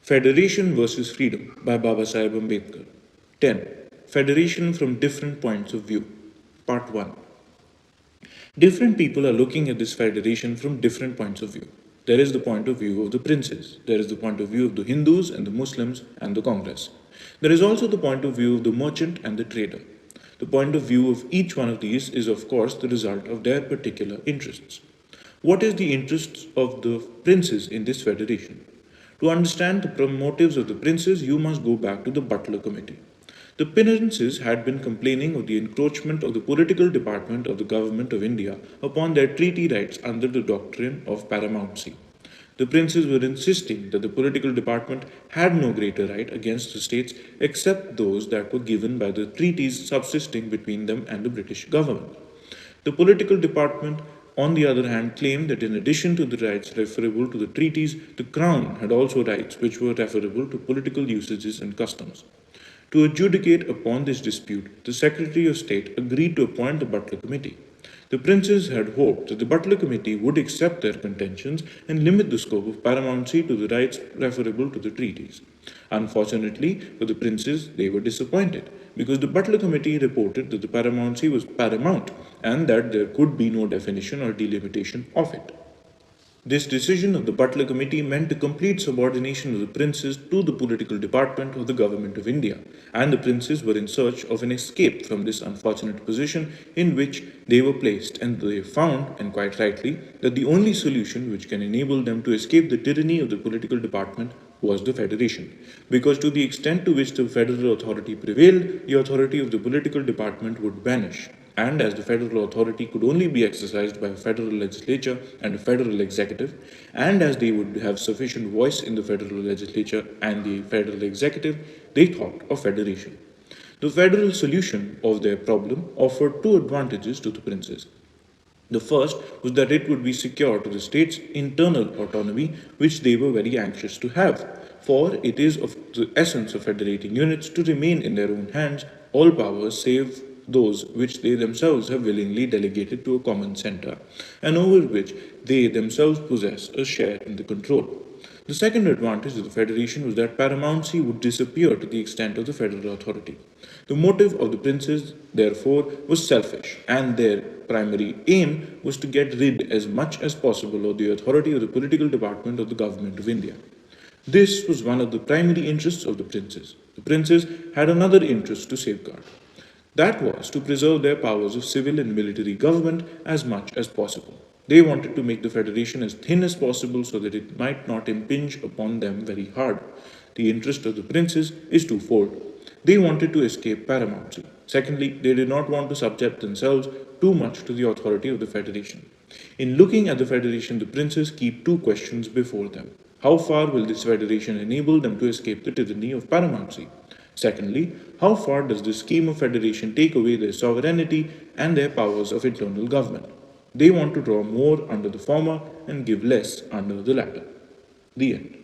Federation versus Freedom by Babasaheb Ambedkar. 10. Federation from Different Points of View. Part 1. Different people are looking at this federation from different points of view. There is the point of view of the princes, there is the point of view of the Hindus and the Muslims and the Congress. There is also the point of view of the merchant and the trader. The point of view of each one of these is, of course, the result of their particular interests. What is the interests of the princes in this federation? To understand the motives of the princes, you must go back to the Butler Committee. The princes had been complaining of the encroachment of the political department of the government of India upon their treaty rights under the doctrine of paramountcy. The princes were insisting that the political department had no greater right against the states except those that were given by the treaties subsisting between them and the British government. The political department, on the other hand, claimed that in addition to the rights referable to the treaties, the Crown had also rights which were referable to political usages and customs. To adjudicate upon this dispute, the Secretary of State agreed to appoint the Butler Committee. The princes had hoped that the Butler Committee would accept their contentions and limit the scope of paramountcy to the rights referable to the treaties. Unfortunately for the princes, they were disappointed because the Butler Committee reported that the paramountcy was paramount and that there could be no definition or delimitation of it. This decision of the Butler Committee meant the complete subordination of the princes to the political department of the government of India, and the princes were in search of an escape from this unfortunate position in which they were placed, and they found, and quite rightly, that the only solution which can enable them to escape the tyranny of the political department was the federation, because to the extent to which the federal authority prevailed, the authority of the political department would vanish. And as the federal authority could only be exercised by a federal legislature and a federal executive, and as they would have sufficient voice in the federal legislature and the federal executive, they thought of federation. The federal solution of their problem offered two advantages to the princes. The first was that it would be secure to the states' internal autonomy, which they were very anxious to have, for it is of the essence of federating units to remain in their own hands all powers save those which they themselves have willingly delegated to a common centre, and over which they themselves possess a share in the control. The second advantage of the federation was that paramountcy would disappear to the extent of the federal authority. The motive of the princes, therefore, was selfish, and their primary aim was to get rid as much as possible of the authority of the political department of the government of India. This was one of the primary interests of the princes. The princes had another interest to safeguard. That was to preserve their powers of civil and military government as much as possible. They wanted to make the federation as thin as possible so that it might not impinge upon them very hard. The interest of the princes is twofold. They wanted to escape paramountcy. Secondly, they did not want to subject themselves too much to the authority of the federation. In looking at the federation, the princes keep two questions before them. How far will this federation enable them to escape the tyranny of paramountcy? Secondly, how far does this scheme of federation take away their sovereignty and their powers of internal government? They want to draw more under the former and give less under the latter. The end.